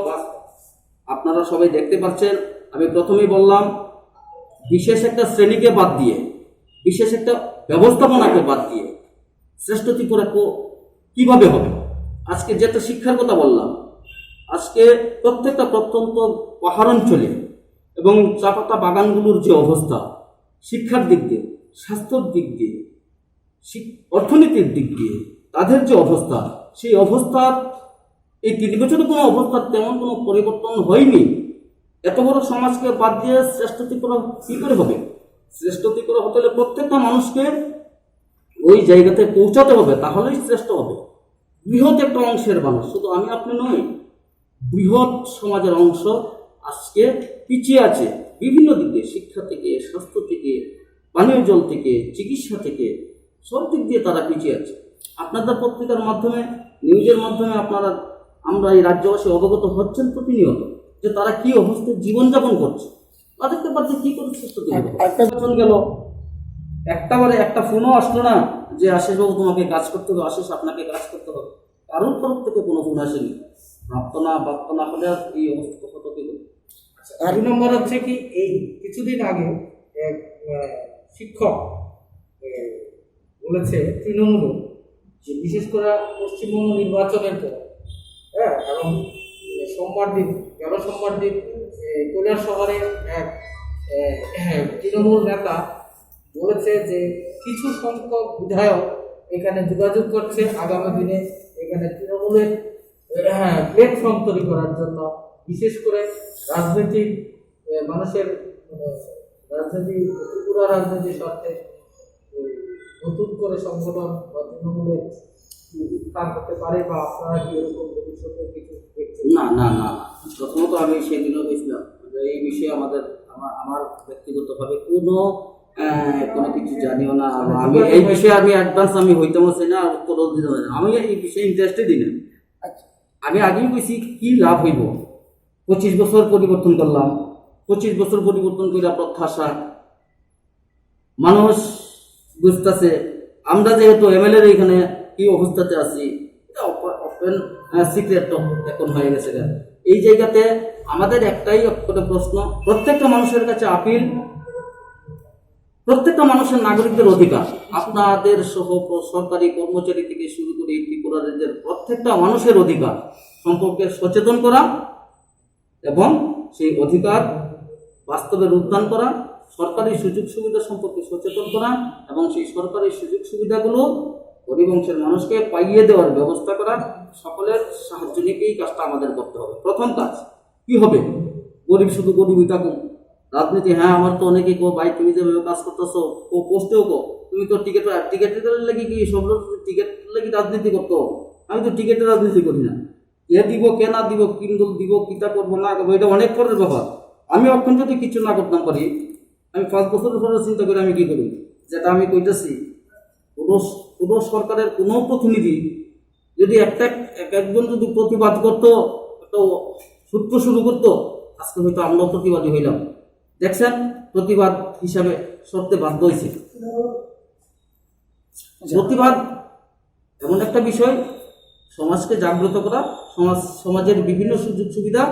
আপনারা সবাই দেখতে পাচ্ছেন। আমি প্রথমেই বললাম, বিশেষ একটা শ্রেণীকে বাদ দিয়ে, বিশেষ একটা ব্যবস্থাপনাকে বাদ দিয়ে শ্রেষ্ঠ ত্রিপুরা কিভাবে হবে? আজকে যেটা শিক্ষার কথা বললাম, আজকে প্রত্যেকটা প্রত্যন্ত পাহাড় অঞ্চলে এবং চা পাতা বাগানগুলোর যে অবস্থা, শিক্ষার দিক দিয়ে, স্বাস্থ্যর দিক দিয়ে, অর্থনীতির দিক দিয়ে তাদের যে অবস্থা, সেই অবস্থার এই 3 বছরে কোনো অবস্থার তেমন কোনো পরিবর্তন হয়নি। এত বড় সমাজকে বাদ দিয়ে শ্রেষ্ঠ ত্রিপুরা কী করে হবে? শ্রেষ্ঠ ত্রিপুরা হতে হলে প্রত্যেকটা মানুষকে ওই জায়গাতে পৌঁছাতে হবে, তাহলেই শ্রেষ্ঠ হবে। বৃহৎ একটা অংশের মানুষ, শুধু আমি আপনি নই, বৃহৎ সমাজের অংশ আজকে পিছিয়ে আছে বিভিন্ন দিক দিয়ে, শিক্ষা থেকে, স্বাস্থ্য থেকে, পানীয় জল থেকে, চিকিৎসা থেকে, সব দিক দিয়ে তারা পিছিয়ে আছে। আপনাদের পত্রিকার মাধ্যমে, নিউজের মাধ্যমে আমরা এই রাজ্যবাসী অবগত হচ্ছেন প্রতিনিয়ত যে তারা কি অবস্থায় জীবনযাপন করছে। তাদেরকে বাড়িতে কি করে সুস্থ গেল, একটা ফোনও আসলো না যে আশিসবাবু তোমাকে কাজ করতে হবে, আশিস আপনাকে কাজ করতে হবে। কারোর তরফ থেকে কোনো ফোন আসেনি। প্রাপ্ত না হলে এই অবস্থা কত কি? 2 নম্বর হচ্ছে কি, এই কিছুদিন আগে এক শিক্ষক বলেছে তৃণমূল যে বিশেষ করে পশ্চিমবঙ্গ নির্বাচনের পর, এবং সোমবার দিন কৈলাস শহরে এক তৃণমূল নেতা বলেছে যে কিছু সংখ্যক বিধায়ক এখানে যোগাযোগ করছে আগামী দিনে এখানে তৃণমূলের প্ল্যাটফর্ম তৈরি করার জন্য, বিশেষ করে রাজনৈতিক মানুষের রাজনীতি ত্রিপুরা রাজনীতির স্বার্থে নতুন করে সংগঠন বা তৃণমূলের উত্থান হতে পারে, বা আপনারা কি এরকম ভবিষ্যতে কিছু দেখছেন? না না না, প্রথমত আমি সেদিনও গেছিলাম, এই বিষয়ে আমার ব্যক্তিগতভাবে কোনো কিছু জানিও না। আমি এই বিষয়ে আমি অ্যাডভান্স আমি হইতেও চাই না, উত্তরও দিতে পারি না। আমি এই বিষয়ে ইন্টারেস্টই দিই না। আমি আগেই বলছি কি লাভ হইব। 25 বছর পরিবর্তন করলাম, 25 বছর পরিবর্তন করে প্রত্যাশা মানুষ বুঝতেছে। আমরা যেহেতু এমএলএর এখানে কি অবস্থাতে আছি, এটা ওপেন সিক্রেট এখন হয়ে গেছে। এই জায়গাতে আমাদের একটাই প্রশ্ন, প্রত্যেকটা মানুষের কাছে আপিল, প্রত্যেকটা মানুষের নাগরিকদের অধিকার, আপনাদের সহ সরকারি কর্মচারী থেকে শুরু করে এই ত্রিপুরা রাজ্যের প্রত্যেকটা মানুষের অধিকার সম্পর্কে সচেতন করা এবং সেই অধিকার বাস্তবে রূপদান করা, সরকারি সুযোগ সুবিধা সম্পর্কে সচেতন করা এবং সেই সরকারি সুযোগ সুবিধাগুলো গরিবংশের মানুষকে পাইয়ে দেওয়ার ব্যবস্থা করা, সকলের সাহায্য নিয়ে এই কাজটা আমাদের করতে হবে। প্রথম কাজ কি হবে, গরিব শুধু গরিবই থাকুন, রাজনীতি হ্যাঁ আমার তো অনেকেই কো ভাই তুমি যেভাবে কাজ করতেছো ও পোস্টেও কো তুমি তো টিকেটের লাগি কি সব লোক টিকেট লাগি রাজনীতি করতো, আমি তো টিকেটের রাজনীতি করি না। কে দিব কে না দিব, কিন্দল দিব কিতা করবো না করবো, এটা অনেক পরের ব্যাপার। আমি অক্ষণ যদি কিছু না করতাম পারি, আমি 5 বছরের পরে চিন্তা করে আমি কি করি, যেটা আমি কইতেছি কোনো সরকারের কোনো প্রতিনিধি যদি একজন যদি প্রতিবাদ করতো, একটা সূত্র শুরু করতো, আজকে হয়তো আমরাও প্রতিবাদী হইলাম। দেখছেন প্রতিবাদ হিসাবে সরতে বাধ্য হয়েছে। প্রতিবাদ এমন একটা বিষয়, সমাজকে জাগ্রত করা, সমাজের বিভিন্ন সুযোগ সুবিধা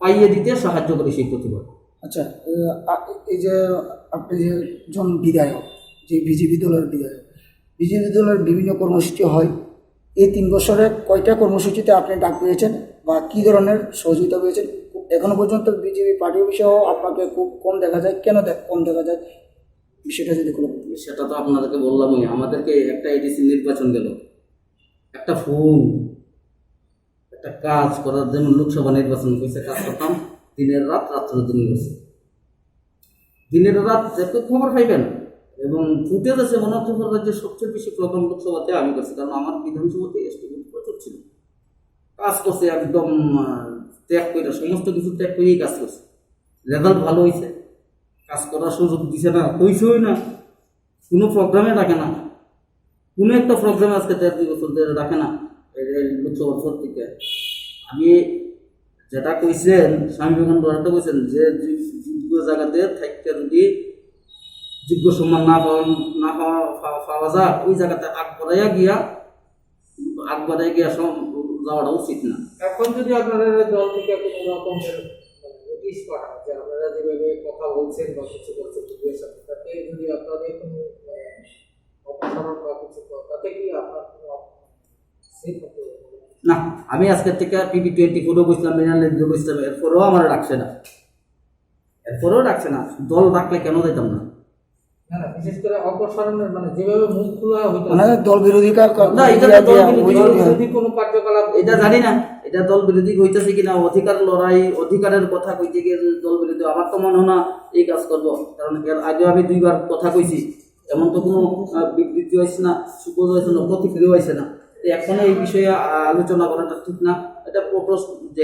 পাইয়ে দিতে সাহায্য করে সেই প্রতিবাদ। আচ্ছা, এই যে আপনি যে জন বিধায়ক, যে বিজেপি দলের বিধায়ক, বিজেপি দলের বিভিন্ন কর্মসূচি হয়, এই 3 বছরে কয়টা কর্মসূচিতে আপনি ডাক পেয়েছেন বা কী ধরনের সহযোগিতা পেয়েছেন? এখনো পর্যন্ত বিজেপি পার্টি বিষয়েও আপনাকে খুব কম দেখা যায়, কেন কম দেখা যায় বিষয়টা যদি কোনো? সেটা তো আপনাদেরকে বললামই, আমাদেরকে একটা এডিসি নির্বাচন গেল, একটা ফোন, একটা কাজ করার, যেমন লোকসভা নির্বাচন হয়েছে, কাজ করতাম দিনের রাত, রাত্র দিন গেছে, দিনের রাত যেহেতু খবর পাইবেন এবং ফুটেজ আছে। মনে হচ্ছে রাজ্যের সবচেয়ে বেশি প্রোগ্রাম লোকসভাতে আমি করছি, কারণ আমার বিধানসভাতে স্টুডেন্ট প্রচুর ছিল, কাজ করছে একদম ত্যাগ করে, সমস্ত কিছু ত্যাগ করেই কাজ করছে। রেজাল্ট ভালো হয়েছে, কাজ করার সুযোগ দিছে না, হয়েছেই না, কোনো প্রোগ্রামে রাখে না, কোনো একটা প্রোগ্রামে আজকে 1.5-2 বছর ধরে রাখে না লোকসভার পর থেকে। আমি যেটা কইছেন, স্বামী বিবেকানন্দ কইছেন যে যোগ্য জায়গাতে থাকতে যদি যোগ্য সম্মান না পাওয়া যায়, ওই জায়গাতে আগ বাড়াইয়া গিয়া যাওয়াটা উচিত না। এখন যদি আপনারা দল থেকে কোনো রকমের নোটিশ পাঠান যে আপনারা যেভাবে কথা বলছেন বা কিছু বলছেন বিজেপির সাথে, তাতে যদি আপনাদের কোনো অপসারণ বা কিছু, তাতে কি আপনার কোনো সেফ হতে না? আমি আজকের থেকে PB24 বুঝলাম, মিনারেন্দ্র বুঝলাম, এরপরেও আমার রাখছে না, দল রাখলে কেন দিতাম না? না, বিশেষ করে অপসারণের মানে যেভাবে মুখ খোলা হইতো দল বিরোধী না, এটা দল যদি কোনো কার্যকলাপ, এটা জানি না এটা দল বিরোধী হইতেছে কিনা। অধিকার লড়াই, অধিকারের কথা কইতে গিয়ে দল বিরোধী, আমার তো মনে হয় না এই কাজ করবো, কারণ এর আগে আমি 2বার কথা কইছি, এমন তো কোনো বিবৃতি হয়েছে না, সুযোগ হয়েছে না, প্রতিক্রিয়া হয়েছে না। এখন এই বিষয়ে আলোচনা করাটা ঠিক না। এটা যে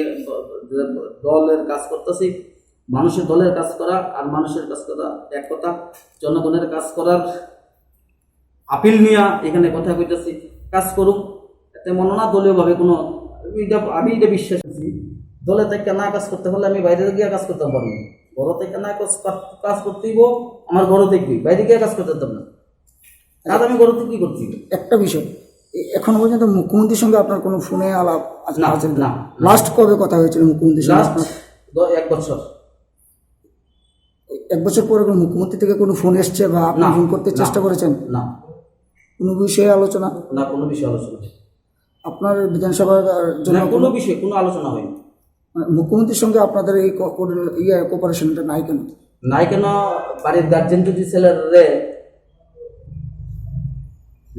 দলের কাজ করতেছি, মানুষের দলের কাজ করা আর মানুষের কাজ করা এক কথা। জনগণের কাজ করার আপিল নিয়ে এখানে কথা কইতেছি, কাজ করুক, এতে মনে না দলীয়ভাবে কোনো, আমি এটা বিশ্বাস করছি, দলে থেকে না কাজ করতে হলে আমি বাইরে গিয়ে কাজ করতে পারবো, ঘর থেকে না কাজ করতেইব, আমার ঘর থেকেই, বাইরে গিয়ে কাজ করতে পারতাম না, কাজ আমি ঘর থেকে কি করছি। একটা বিষয়, এখনো পর্যন্ত মুখ্যমন্ত্রীর সঙ্গে আপনার কোনো ফোনে আলাপ না, না? লাস্ট কবে কথা হয়েছিল মুখ্যমন্ত্রীর সঙ্গে? 1 বছর। 1 বছর পরে কোনো মুখ্যমন্ত্রী থেকে কোনো ফোন এসছে বা আপনি ফোন করতে চেষ্টা করেছেন? না। কোনো বিষয়ে আলোচনা? না, কোনো বিষয়ে আলোচনা। আপনার বিধানসভার জন্য কোনো বিষয়ে কোনো আলোচনা হয়নি। মুখ্যমন্ত্রীর সঙ্গে আপনাদের এই কোপারেশনটা নাই কেন? নাই কেন? বাড়ির গার্জেন যদি ছেলেরে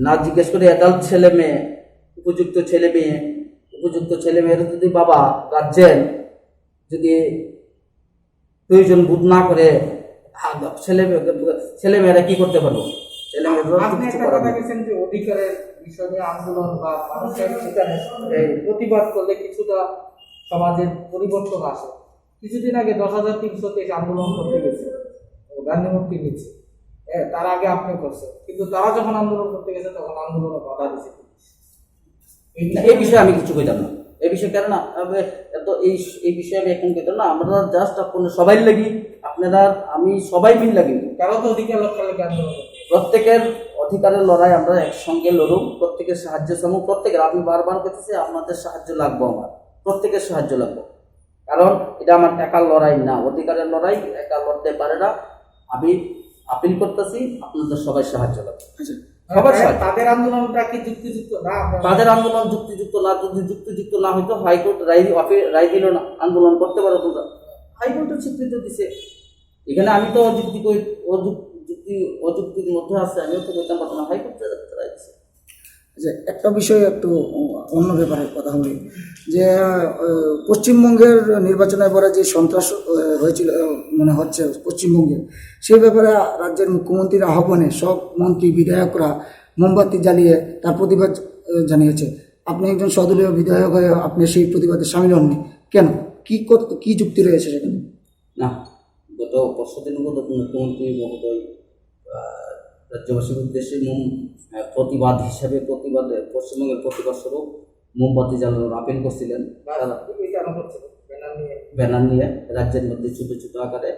না জিজ্ঞেস করে, অ্যাডাল্ট ছেলে মেয়ে, উপযুক্ত ছেলে মেয়ের যদি বাবা গার্জেন যদি প্রয়োজন বোধ না করে, ছেলে মেয়েরা কি করতে পারবো? ছেলে আপনি একটা কথা বলেছেন যে অধিকারের বিষয় নিয়ে আন্দোলন বা মানুষের সেখানে প্রতিবাদ করলে কিছুটা সমাজের পরিবর্তন আসে। কিছুদিন আগে 10,323 আন্দোলন করতে গেছে গান্ধী মূর্তি নিচ্ছে, তার আগে আপনি করছেন, কিন্তু তারা যখন আন্দোলন করতে গেছে তখন আন্দোলনে বাধা দিচ্ছে। এই বিষয়ে আমি কিছু কইতাম না। এই বিষয়ে কেন না, এই বিষয়ে আমি এখন কইতাম না। আমরা জাস্ট আপনার সবাই লাগি, আপনারা আমি সবাই মিল লাগি, কারো তো অধিকার লক্ষ্য লাগে আন্দোলন করতে। প্রত্যেকের অধিকারের লড়াই আমরা একসঙ্গে লড়ুক, প্রত্যেকের সাহায্য চামুক, প্রত্যেকের। আমি বারবার বলতেছি আপনাদের সাহায্য লাগবো, আমার প্রত্যেকের সাহায্য লাগবে, কারণ এটা আমার একার লড়াই না, অধিকারের লড়াই একা লড়তে পারে না। আমি আপিল করতেছি, আপনাদের সবাই সাহায্য লাগবে। তাদের আন্দোলনটা কি যুক্তিযুক্ত না? তাদের আন্দোলন যুক্তিযুক্ত না, যদি যুক্তিযুক্ত না হইতো হাইকোর্ট রায় দিল না, আন্দোলন করতে পারো তোমরা। হাইকোর্টের স্বীকৃতি দিছে, এখানে আমি তো অযুক্তির মধ্যে আছে, আমিও তো বলতাম পারবো না, হাইকোর্টে রায় দিছে। যে একটা বিষয়ে একটু অন্য ব্যাপারে কথা বলি, যে পশ্চিমবঙ্গের নির্বাচনের পরে যে সন্ত্রাস হয়েছিল মনে হচ্ছে পশ্চিমবঙ্গে, সেই ব্যাপারে রাজ্যের মুখ্যমন্ত্রীর আহ্বানে সব মন্ত্রী বিধায়করা মোমবাতি জ্বালিয়ে তার প্রতিবাদ জানিয়েছে। আপনি একজন সদলীয় বিধায়ক হয়ে আপনি সেই প্রতিবাদে সামিল হননি কেন? কি যুক্তি রয়েছে সেখানে? না, গত পরশুদিন মুখ্যমন্ত্রী মহোদয় রাজ্যবাসীর উদ্দেশ্যে প্রতিবাদ হিসাবে পশ্চিমবঙ্গের প্রতিবাদ স্বরূপ মোমবাতি জ্বালানোর আপিল করছিলেন। ব্যানার নিয়ে রাজ্যের মধ্যে ছোট ছোট আকারে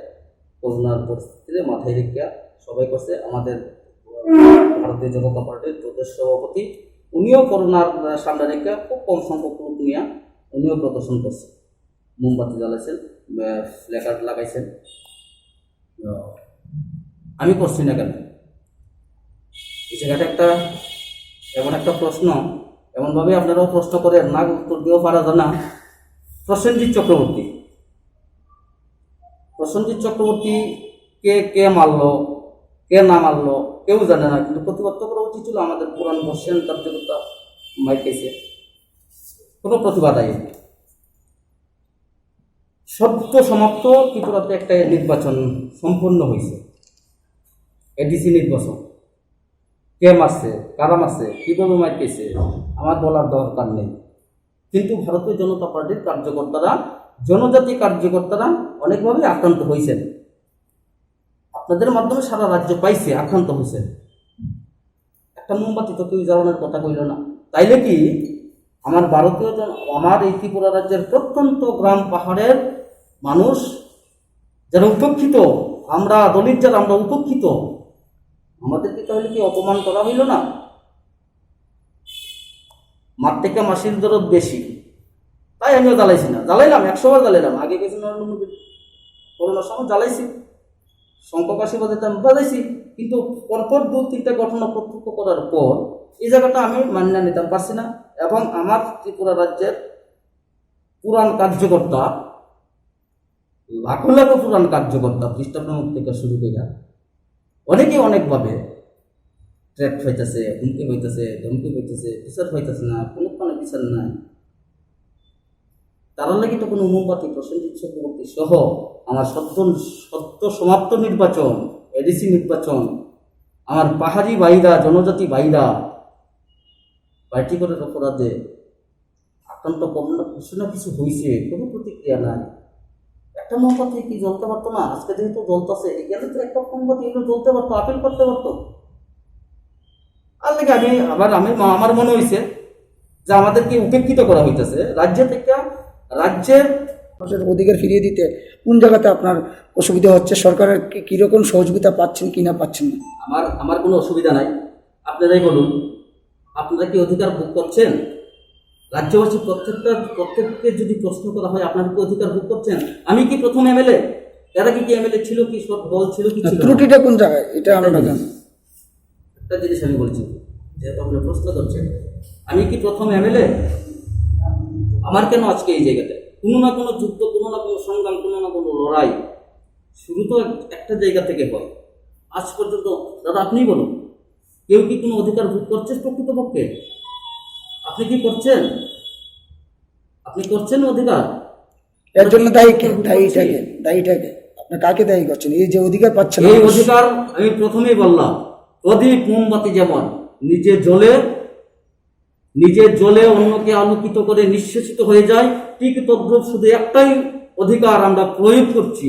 করোনার পরিস্থিতিতে মাথায় রেখে সবাই করছে। আমাদের ভারতীয় জনতা পার্টির প্রদেশ সভাপতি উনিও করোনার সামনে রেখে খুব কম সংখ্যক লোক নিয়ে উনিও প্রদর্শন করছে, মোমবাতি জ্বালাইছেন, প্ল্যাকার্ড লাগাইছেন। আমি করছি না কেন? এই জায়গাটা এমন একটা প্রশ্ন, এমনভাবে আপনারাও প্রশ্ন করেন না, উত্তর দিয়েও পারা যায় না। প্রসেনজিৎ চক্রবর্তী কে মারলো, কে না মারলো কেউ জানে না, কিন্তু প্রতিবাদ করা উচিত ছিল। আমাদের পুরান বর্ষেন কার্যকর্তা মাইর খেয়েছে, কোনো প্রতিবাদ আইনি। সদ্য সমাপ্ত ত্রিপুরাতে একটা নির্বাচন সম্পন্ন হয়েছে, এডিসি নির্বাচন। কে মারছে, কারা মারছে, কীভাবে মার খেয়েছে আমার বলার দরকার নেই, কিন্তু ভারতীয় জনতা পার্টির কার্যকর্তারা, জনজাতি কার্যকর্তারা অনেকভাবে আক্রান্ত হয়েছেন। আপনাদের মাধ্যমে সারা রাজ্য পাইছে, আক্রান্ত হয়েছেন। একটা মোমবাতি তো কেউ জ্বালানোর কথা কইল না। তাইলে কি আমার এই ত্রিপুরা রাজ্যের প্রত্যন্ত গ্রাম পাহাড়ের মানুষ যারা উপেক্ষিত, আমরা দলিত যারা আমরা উপেক্ষিত, আমাদেরকে তাহলে কি অপমান করা হইল না? মার থেকে মাসির দরদ বেশি, তাই আমিও জ্বালাইছি না। জ্বালাইলাম, 100 বার জ্বালাইলাম। আগে কিছু করোনার সময় জ্বালাইছি, শঙ্ককাশি বাজাইছি, কিন্তু পরপর 2-3টা ঘটনা প্রত্যক্ষ করার পর এই জায়গাটা আমি মান্য নিতে পারছি না। এবং আমার ত্রিপুরা রাজ্যের পুরাণ কার্যকর্তা, লাখো লাখো পুরাণ কার্যকর্তা, খ্রিস্টাব্দ থেকে শুরু করে অনেকেই অনেকভাবে ট্র্যাক হইতেছে, হুমকি হইতেছে, ধমকি হইতেছে, বিচার হইতেছে না, কোনোখানে বিচার নাই। তার লাগে তো কোনো মোমবাতি প্রসেনজিৎ চক্রবর্তী সহ আমার সদ্য সমাপ্ত নির্বাচন, এডিসি নির্বাচন, আমার পাহাড়ি ভাইরা, জনজাতি ভাইরা পার্টি করার অপরাধে আক্রান্ত করোনা কিছু না কিছু হয়েছে, কোনো প্রতিক্রিয়া নাই। একটা মোমবাতি কি জ্বলতে পারতো না? আজকে যেহেতু জ্বলতেছে, এখানে তো একটা মোমবাতি এগুলো জ্বলতে পারতো, আপিল করতে পারতো। আর দেখে আমার মনে হয়েছে যে আমাদেরকে উপেক্ষিত করা হইতেছে রাজ্য থেকে। রাজ্যের অধিকার ফিরিয়ে দিতে কোন জায়গাতে আপনার অসুবিধা হচ্ছে? সরকারের কীরকম সহযোগিতা পাচ্ছেন কি না পাচ্ছেন না? আমার কোনো অসুবিধা নাই, আপনারাই বলুন। আপনারা কি অধিকার ভোগ করছেন? রাজ্যবাসী প্রত্যেককে যদি প্রশ্ন করা হয় আপনারা কি অধিকার ভোগ করছেন? আমি কি প্রথম এমএলএ? এরা কি এমএলএ ছিল, কি সব দল ছিল, কি ছিল? ত্রুটিটা কোন জায়গায় এটা আমরা জানি। একটা জিনিস আমি বলছি, যেহেতু আপনারা প্রশ্ন করছেন, আমি কি প্রথম এমএলএ? আমার কেন আজকে এই জায়গাতে? কোনো না কোনো যুদ্ধ, কোনো না কোনো সংগ্রাম, কোনো না কোনো লড়াই শুরু তো একটা জায়গা থেকে হয়। আজ পর্যন্ত দাদা আপনিই বলুন, কেউ কি কোনো অধিকার ভোগ করছে প্রকৃতপক্ষে? আপনি কি করছেন? আপনি করছেন অধিকার? এর জন্য দায়ীটাকে আপনি কাকে দায়ী করছেন? এই যে অধিকার পাচ্ছেন, এই অধিকার আমি প্রথমেই বললাম, প্রদীপ মোমবাতি যেমন নিজের জ্বলে অন্যকে আলোকিত করে নিঃশেষিত হয়ে যায়, ঠিক তদ্রুপ শুধু একটাই অধিকার আমরা প্রয়োগ করছি,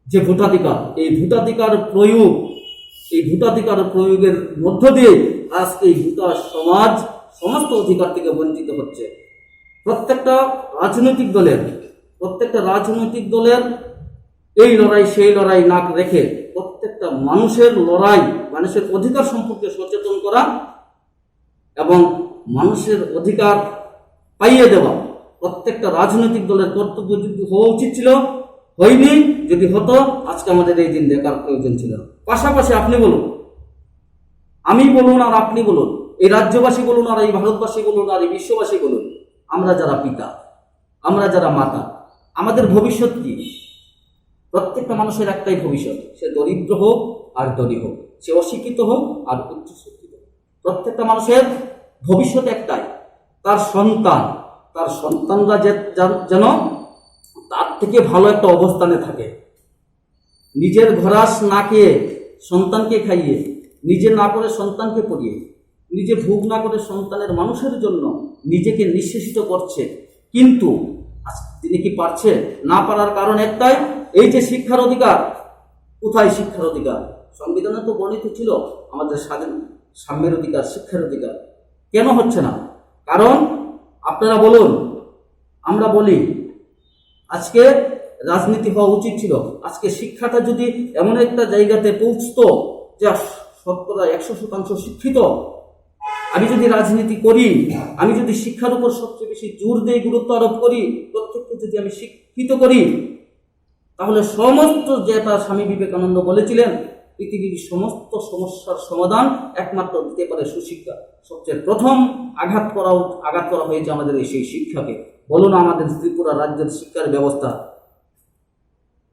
যে ভোটাধিকার। এই ভোটাধিকার প্রয়োগের মধ্য দিয়ে আজকে এই ভোটার সমাজ সমস্ত অধিকার থেকে বঞ্চিত হচ্ছে। প্রত্যেকটা রাজনৈতিক দলের এই লড়াই সেই লড়াই না রেখে প্রত্যেকটা মানুষের লড়াই, মানুষের অধিকার সম্পর্কে সচেতন করা এবং মানুষের অধিকার পাইয়ে দেওয়া প্রত্যেকটা রাজনৈতিক দলের কর্তব্য যদি হওয়া উচিত ছিল, হয়নি। যদি হতো আজকে আমাদের এই দিন দেখার প্রয়োজন ছিল না। পাশাপাশি আপনি বলুন, আমি বলুন আর আপনি বলুন, এই রাজ্যবাসী বলুন আর এই ভারতবাসী বলুন আর এই বিশ্ববাসী বলুন, আমরা যারা পিতা, আমরা যারা মাতা, আমাদের ভবিষ্যৎ কি? প্রত্যেকটা মানুষের একটাই ভবিষ্যৎ, সে দরিদ্র হোক আর ধনী হোক, সে অশিক্ষিত হোক আর উচ্চশিক্ষিত, প্রত্যেকটা মানুষের ভবিষ্যৎ একটাই, তার সন্তানরা যেন তার থেকে ভালো একটা অবস্থানে থাকে। নিজের ঘরাস না খেয়ে সন্তানকে খাইয়ে, নিজে না করে সন্তানকে পড়িয়ে, নিজে ভোগ না করে সন্তানের মানুষের জন্য নিজেকে নিঃশেষিত করছে। কিন্তু তিনি কি পারছে? না পারার কারণ একটাই, এই যে শিক্ষার অধিকার। কোথায় শিক্ষার অধিকার? সংবিধানে তো বর্ণিত ছিল আমাদের স্বাধীন সাম্যের অধিকার, শিক্ষার অধিকার। কেন হচ্ছে না? কারণ আপনারা বলুন, আমরা বলি আজকে রাজনীতি হওয়া উচিত ছিল। আজকে শিক্ষাটা যদি এমন একটা জায়গাতে পৌঁছতো যা শতকরা 100% শিক্ষিত, আমি যদি রাজনীতি করি, আমি যদি শিক্ষার উপর সবচেয়ে বেশি জোর দিয়ে গুরুত্ব আরোপ করি, প্রত্যেককে যদি আমি শিক্ষিত করি, তাহলে সমস্ত, যেটা স্বামী বিবেকানন্দ বলেছিলেন, পৃথিবীর সমস্ত সমস্যার সমাধান একমাত্র দিতে পারে সুশিক্ষা। সবচেয়ে প্রথম আঘাত করা হয়েছে আমাদের সেই শিক্ষাকে। বলুন আমাদের ত্রিপুরা রাজ্যের শিক্ষার ব্যবস্থা,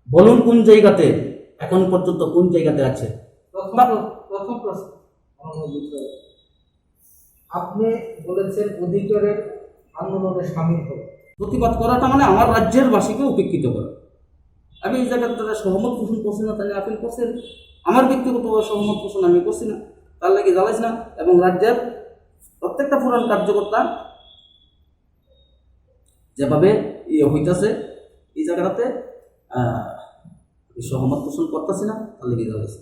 বলুন কোন জায়গাতে এখন পর্যন্ত কোন জায়গাতে আছে? প্রথম প্রশ্ন, আপনি বলেছেন অধিকারের আন্দোলনে সামিল হবে। প্রতিবাদ করাটা মানে আমার রাজ্যের বাসীকে উপেক্ষিত করা। আমি এই জায়গায় তারা সহমত পোষণ করছি না, তাহলে আপিল করছেন। আমার ব্যক্তিগত সহমত পোষণ আমি করছি না, তার লাগে জ্বালাইছি না। এবং রাজ্যের প্রত্যেকটা পুরান কার্যকর্তা যেভাবে হইতেছে এই জায়গাটাতে সহমত পোষণ করতেছি না, তার লাগে জ্বালাইছি।